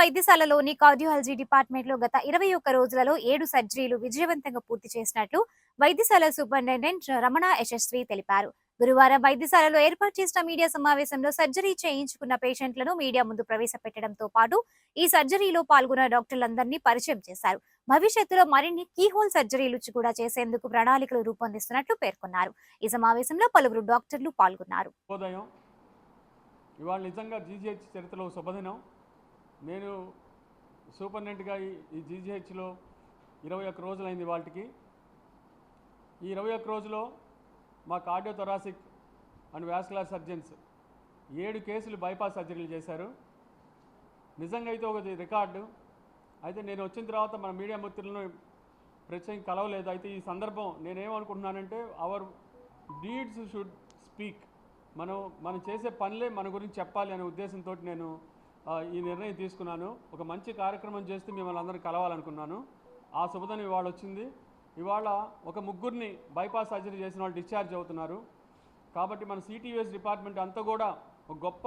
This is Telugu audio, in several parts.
వైద్యశాలలోని కార్డియాలజీ డిపార్ట్మెంట్లో గత 21 రోజులలో 7 సర్జరీలు విజయవంతంగా పూర్తి చేసినట్లు వైద్యశాల సూపరింటెండెంట్ రమణ యశస్వి తెలిపారు. గురువారం వైద్యశాలలో ఏర్పాటు చేసిన మీడియా సమావేశంలో సర్జరీ చేయించుకున్న పేషెంట్లను మీడియా ముందు ప్రవేశపెట్టడంతో పాటు ఈ సర్జరీలో పాల్గొన్న డాక్టర్లందరినీ పరిచయం చేశారు. భవిష్యత్తులో మరిన్ని కీహోల్ సర్జరీలు కూడా చేసేందుకు ప్రణాళికలు రూపొందిస్తున్నట్లు పేర్కొన్నారు. ఈ సమావేశంలో పలువురు డాక్టర్లు పాల్గొన్నారు. ఇవాళ నిజంగా జీజీహెచ్ చరిత్రలో శుభదినం. నేను సూపరింటెండెంట్గా ఈ జీజీహెచ్లో 21 రోజులైంది వాళ్ళకి. ఈ 21 రోజులో మా కార్డియోథొరాసిక్ అండ్ వాస్కులర్ సర్జన్స్ 7 కేసులు బైపాస్ సర్జరీలు చేశారు. నిజంగా అయితే ఒక రికార్డు. అయితే నేను వచ్చిన తర్వాత మన మీడియా మిత్రులను ప్రత్యేకంగా కలవలేదు. అయితే ఈ సందర్భం నేనేమనుకుంటున్నానంటే అవర్ డీడ్స్ షుడ్ స్పీక్. మనం చేసే పనులే మన గురించి చెప్పాలి అనే ఉద్దేశంతో నేను ఈ నిర్ణయం తీసుకున్నాను. ఒక మంచి కార్యక్రమం చేస్తూ మిమ్మల్ని అందరినీ కలవాలనుకున్నాను. ఆ శుభదినం ఇవాళ వచ్చింది. ఇవాళ ఒక 3 బైపాస్ సర్జరీ చేసిన వాళ్ళు డిశ్చార్జ్ అవుతున్నారు. కాబట్టి మన సిటీయూఎస్ డిపార్ట్మెంట్ అంతా కూడా ఒక గొప్ప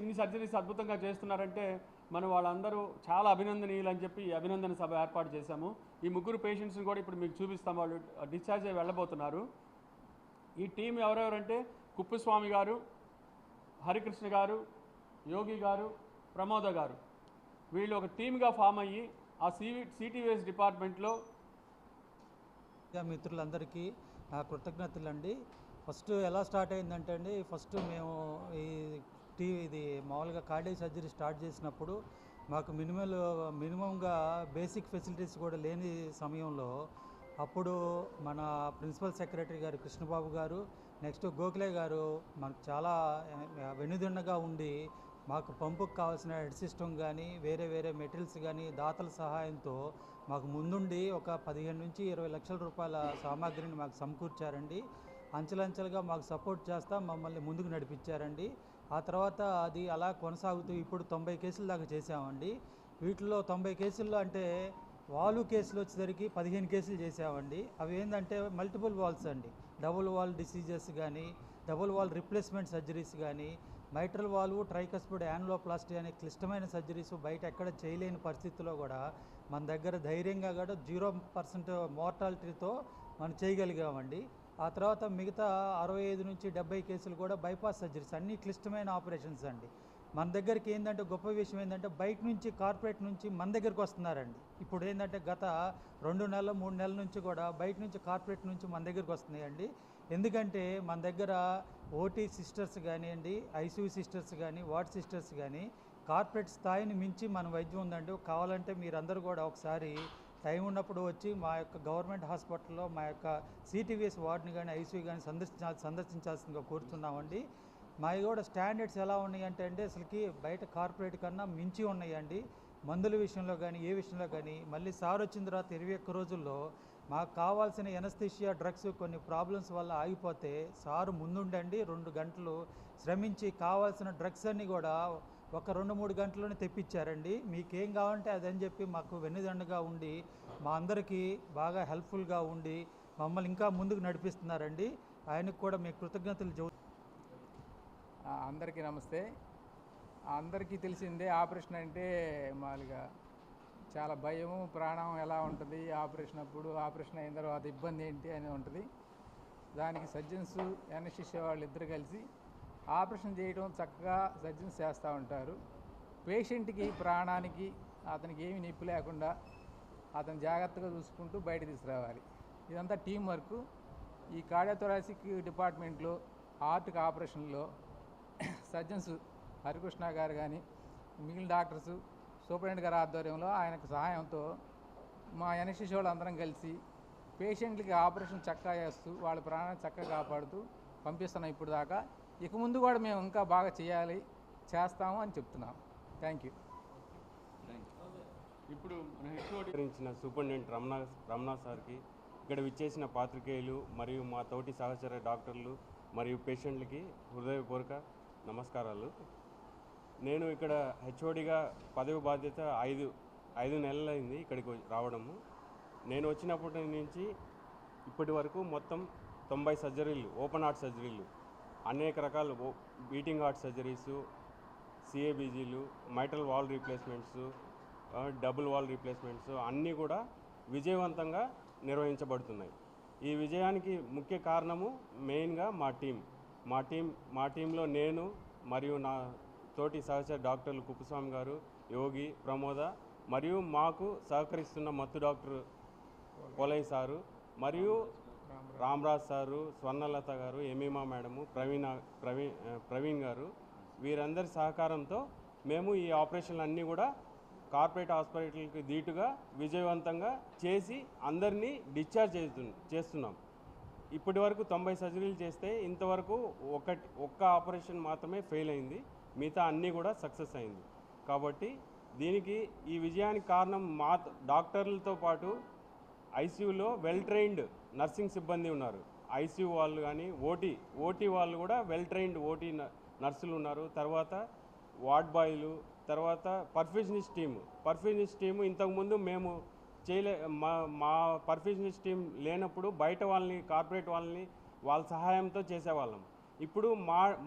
ఇన్ని సర్జరీస్ అద్భుతంగా చేస్తున్నారంటే మనం వాళ్ళందరూ చాలా అభినందనీయులు అని చెప్పి అభినందన సభ ఏర్పాటు చేశాము. ఈ 3 పేషెంట్స్ని కూడా ఇప్పుడు మీకు చూపిస్తాం. వాళ్ళు డిశ్చార్జ్ అయ్యి వెళ్ళబోతున్నారు. ఈ టీం ఎవరెవరంటే కుప్పస్వామి గారు, హరికృష్ణ గారు, యోగి గారు, ప్రమోద గారు, వీళ్ళు ఒక టీమ్గా ఫామ్ అయ్యి ఆ సిటీవేస్ డిపార్ట్మెంట్లో మిత్రులందరికీ నా కృతజ్ఞతలు అండి. ఫస్ట్ ఎలా స్టార్ట్ అయిందంటే అండి, ఫస్ట్ మేము ఇది మామూలుగా కార్డియో సర్జరీ స్టార్ట్ చేసినప్పుడు మాకు మినిమంగా బేసిక్ ఫెసిలిటీస్ కూడా లేని సమయంలో అప్పుడు మన ప్రిన్సిపల్ సెక్రటరీ గారు కృష్ణబాబు గారు, నెక్స్ట్ గోఖలే గారు మనకు చాలా వెన్నుదన్నుగా ఉండి మాకు పంపుకు కావాల్సిన హెడ్ సిస్టమ్ కానీ వేరే మెటీరియల్స్ కానీ దాతల సహాయంతో మాకు ముందుండి ఒక 15 నుంచి 20 లక్షల రూపాయల సామాగ్రిని మాకు సమకూర్చారండి. అంచెలంచెలుగా మాకు సపోర్ట్ చేస్తా మమ్మల్ని ముందుకు నడిపించారండి. ఆ తర్వాత అది అలా కొనసాగుతూ ఇప్పుడు 90 కేసుల దాకా చేసామండి. వీటిలో 90 కేసుల్లో అంటే వాల్వ్ కేసులు వచ్చేసరికి 15 కేసులు చేసామండి. అవి ఏంటంటే మల్టిపుల్ వాల్స్ అండి. డబుల్ వాల్ డిసీజెస్ కానీ, డబుల్ వాల్ రిప్లేస్మెంట్ సర్జరీస్ కానీ, మైట్రల్ వాల్వ్, ట్రైకస్పిడ్ యాన్యులోప్లాస్టీ అనే క్లిష్టమైన సర్జరీస్ బయట ఎక్కడ చేయలేని పరిస్థితుల్లో కూడా మన దగ్గర ధైర్యంగా కూడా 0% మోర్టాలిటీతో మనం చేయగలిగామండి. ఆ తర్వాత మిగతా 65 నుంచి 70 కేసులు కూడా బైపాస్ సర్జరీస్, అన్నీ క్లిష్టమైన ఆపరేషన్స్ అండి. మన దగ్గరికి ఏంటంటే గొప్ప విషయం ఏంటంటే బయట నుంచి కార్పొరేట్ నుంచి మన దగ్గరికి వస్తున్నారండి. ఇప్పుడు ఏంటంటే గత 2 నెలలు 3 నెలల నుంచి కూడా బయట నుంచి కార్పొరేట్ నుంచి మన దగ్గరికి వస్తున్నాయండి. ఎందుకంటే మన దగ్గర ఓటీ సిస్టర్స్ కానివ్వండి, ఐసీయూ సిస్టర్స్ కానీ, వార్డ్ సిస్టర్స్ కానీ కార్పొరేట్ స్థాయిని మించి మన వైద్యం ఉందండి. కావాలంటే మీరందరూ కూడా ఒకసారి టైం ఉన్నప్పుడు వచ్చి మా యొక్క గవర్నమెంట్ హాస్పిటల్లో మా యొక్క సిటీవీఎస్ వార్డుని కానీ ఐసీయూ కానీ సందర్శించాల్సిందిగా కోరుతున్నామండి. మావి కూడా స్టాండర్డ్స్ ఎలా ఉన్నాయంటే అండి అసలుకి బయట కార్పొరేట్ కన్నా మించి ఉన్నాయండి. మందుల విషయంలో కానీ ఏ విషయంలో కానీ. మళ్ళీ సార్ వచ్చిన తర్వాత 21 రోజుల్లో మాకు కావాల్సిన ఎనస్థీషియా డ్రగ్స్ కొన్ని ప్రాబ్లమ్స్ వల్ల ఆగిపోతే సారు ముందుండండి 2 గంటలు శ్రమించి కావాల్సిన డ్రగ్స్ అన్నీ కూడా ఒక 2-3 గంటల్లోనే తెప్పించారండి. మీకేం కావాలంటే అదని చెప్పి మాకు వెన్నుదండగా ఉండి మా అందరికీ బాగా హెల్ప్ఫుల్గా ఉండి మమ్మల్ని ఇంకా ముందుకు నడిపిస్తున్నారండి. ఆయనకు కూడా మీ కృతజ్ఞతలు అందరికీ నమస్తే. అందరికీ తెలిసిందే ఆపరేషన్ అంటే మామూలుగా చాలా భయము, ప్రాణం ఎలా ఉంటుంది ఆపరేషన్ అప్పుడు, ఆపరేషన్ అయిన తర్వాత ఇబ్బంది ఏంటి అని ఉంటుంది. దానికి సర్జన్స్ ఎనస్థీషియా వాళ్ళు ఇద్దరు కలిసి ఆపరేషన్ చేయడం చక్కగా సర్జన్స్ చేస్తూ ఉంటారు. పేషెంట్కి ప్రాణానికి అతనికి ఏమి నొప్పి లేకుండా అతను జాగ్రత్తగా చూసుకుంటూ బయట తీసుకురావాలి. ఇదంతా టీం వర్క్. ఈ కార్డియోథొరాసిక్ డిపార్ట్మెంట్లో హార్ట్కి ఆపరేషన్లో సర్జన్స్ హరికృష్ణ గారు కానీ మిగిలిన డాక్టర్స్ సూపరింటెండెంట్ గారి ఆధ్వర్యంలో ఆయనకు సహాయంతో మా ఎనస్థీషియా వాళ్ళు అందరం కలిసి పేషెంట్లకి ఆపరేషన్ చక్కగా చేస్తూ వాళ్ళ ప్రాణాన్ని చక్కగా కాపాడుతూ పంపిస్తున్నాం ఇప్పుడు దాకా. ఇక ముందు కూడా మేము ఇంకా బాగా చేస్తాము అని చెప్తున్నాం. Thank you. ఇప్పుడు హెచ్ఓడించిన సూపరింటెండెంట్ రమణ సార్కి, ఇక్కడ విచ్చేసిన పాత్రికేయులు మరియు మా తోటి సహచర డాక్టర్లు మరియు పేషెంట్లకి హృదయపూర్వక నమస్కారాలు. నేను ఇక్కడ హెచ్ఓడిగా పదవి బాధ్యత 5 నెలలైంది ఇక్కడికి రావడము. నేను వచ్చినప్పటి నుంచి ఇప్పటి వరకు మొత్తం 90 సర్జరీలు, ఓపెన్ హార్ట్ సర్జరీలు, అనేక రకాల బీటింగ్ హార్ట్ సర్జరీసు, సిఏబీజీలు, mitral valve replacements, double valve replacements అన్నీ కూడా విజయవంతంగా నిర్వహించబడుతున్నాయి. ఈ విజయానికి ముఖ్య కారణము మెయిన్గా మా టీంలో నేను మరియు నా తోటి సహచర డాక్టర్లు కుప్పస్వామి గారు, యోగి, ప్రమోద మరియు మాకు సహకరిస్తున్న మత్తు డాక్టర్ పోలయ్య సారు మరియు రామరాజ్ సారు, స్వర్ణలత గారు, ఎమీమా మేడము, ప్రవీణ్ గారు, వీరందరి సహకారంతో మేము ఈ ఆపరేషన్లు అన్నీ కూడా కార్పొరేట్ హాస్పిటల్కి ధీటుగా విజయవంతంగా చేసి అందరినీ డిశ్చార్జ్ చేస్తున్నాం. ఇప్పటి వరకు 90 సర్జరీలు చేస్తే ఇంతవరకు ఒక్క ఆపరేషన్ మాత్రమే ఫెయిల్ అయింది, మిగతా అన్నీ కూడా సక్సెస్ అయింది. కాబట్టి దీనికి ఈ విజయానికి కారణం మా డాక్టర్లతో పాటు ఐసీయూలో వెల్ ట్రైన్డ్ నర్సింగ్ సిబ్బంది ఉన్నారు. ఐసీయూ వాళ్ళు కానీ ఓటీ వాళ్ళు కూడా వెల్ ట్రైన్డ్ ఓటీ నర్సులు ఉన్నారు. తర్వాత వార్డ్ బాయ్లు, తర్వాత పర్ఫ్యూజనిస్ట్ టీము ఇంతకుముందు మేము మా పర్ఫ్యూజనిస్ట్ టీం లేనప్పుడు బయట వాళ్ళని, కార్పొరేట్ వాళ్ళని వాళ్ళ సహాయంతో చేసేవాళ్ళం. ఇప్పుడు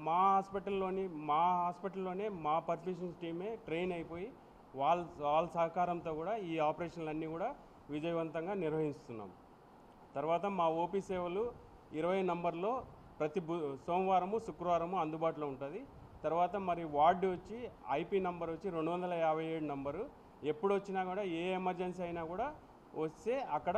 మా హాస్పిటల్లోనే మా పర్ఫ్యూజనిస్ట్ టీమే ట్రైన్ అయిపోయి వాళ్ళ సహకారంతో కూడా ఈ ఆపరేషన్లన్నీ కూడా విజయవంతంగా నిర్వహిస్తున్నాం. తర్వాత మా ఓపీ సేవలు 20 నంబర్లో ప్రతి సోమవారము, శుక్రవారము అందుబాటులో ఉంటుంది. తర్వాత మరి వార్డు వచ్చి ఐపీ నంబర్ వచ్చి 257 నంబరు. ఎప్పుడు వచ్చినా కూడా ఏ ఎమర్జెన్సీ అయినా కూడా వస్తే అక్కడ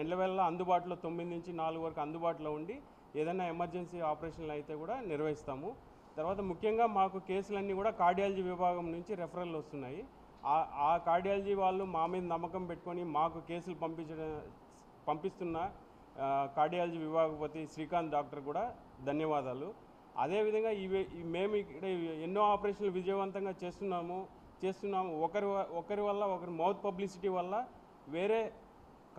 ఎల్లవేళ అందుబాటులో 9 నుంచి 4 వరకు అందుబాటులో ఉండి ఏదైనా ఎమర్జెన్సీ ఆపరేషన్లు అయితే కూడా నిర్వహిస్తాము. తర్వాత ముఖ్యంగా మాకు కేసులన్నీ కూడా కార్డియాలజీ విభాగం నుంచి రెఫరల్ వస్తున్నాయి. ఆ కార్డియాలజీ వాళ్ళు మా మీద నమ్మకం పెట్టుకొని మాకు కేసులు పంపిస్తున్న కార్డియాలజీ విభాగపతి శ్రీకాంత్ డాక్టర్ కూడా ధన్యవాదాలు. అదేవిధంగా మేము ఇక్కడ ఎన్నో ఆపరేషన్లు విజయవంతంగా చేస్తున్నాము. ఒకరి వల్ల ఒకరి మౌత్ పబ్లిసిటీ వల్ల వేరే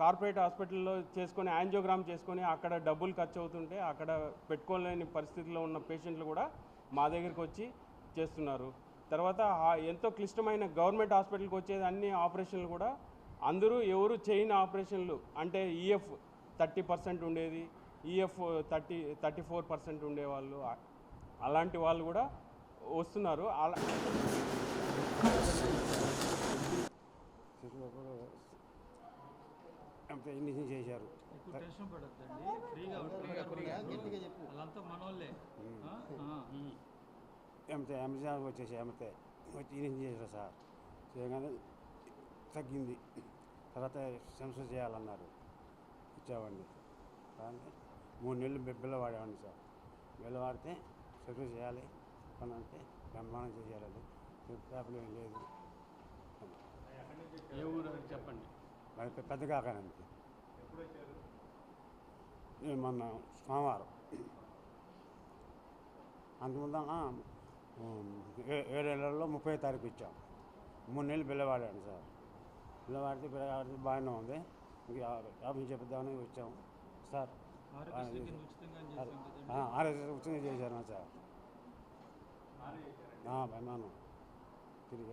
కార్పొరేట్ హాస్పిటల్లో చేసుకొని యాంజియోగ్రామ్ చేసుకొని అక్కడ డబ్బులు ఖర్చు అవుతుంటే అక్కడ పెట్టుకోలేని పరిస్థితిలో ఉన్న పేషెంట్లు కూడా మా దగ్గరికి వచ్చి చేస్తున్నారు. తర్వాత ఎంతో క్లిష్టమైన గవర్నమెంట్ హాస్పిటల్కి వచ్చేది అన్ని ఆపరేషన్లు కూడా అందరూ ఎవరు చేయని ఆపరేషన్లు, అంటే ఈఎఫ్ 30% ఉండేది, ఈఎఫ్ 34% ఉండేవాళ్ళు, అలాంటి వాళ్ళు కూడా వస్తున్నారు. అంత ఇంజక్షన్ చేశారు. టెన్షన్ పడద్దండి, ఫ్రీగా వాళ్ళంతా మనోళ్ళే. ఎమర్జెన్సీ వచ్చేసి వచ్చి ఇంజక్షన్ చేశారు సార్. చేయగానే తగ్గింది. తర్వాత సెన్సర్ చేయాలన్నారు, ఇచ్చామండి. కానీ 3 నెలలు బిల్ల వాడేవాడిని సార్. బిల్ల వాడితే సెన్సర్ చేయాలి అని అంటే బ్రహ్మాండం చేయాలి, ప్రాబ్లం ఏం లేదు. ఏ ఊరు చెప్పండి. మరి పెద్ద కాకానండి. మొన్న సోమవారం. అంతకుముందు 7 నెలల్లో 30వ తారీఖు ఇచ్చాం. 3 నెలలు బిల్ల వాడాను సార్. బిల్ల వాడితే బాగానే ఉంది. ఇంక ఆఫీస్ చెప్దామని వచ్చాము సార్. ఆర్ఎస్ ఉచితంగా చేశాను సార్. బ్రహ్మాండం తిరిగి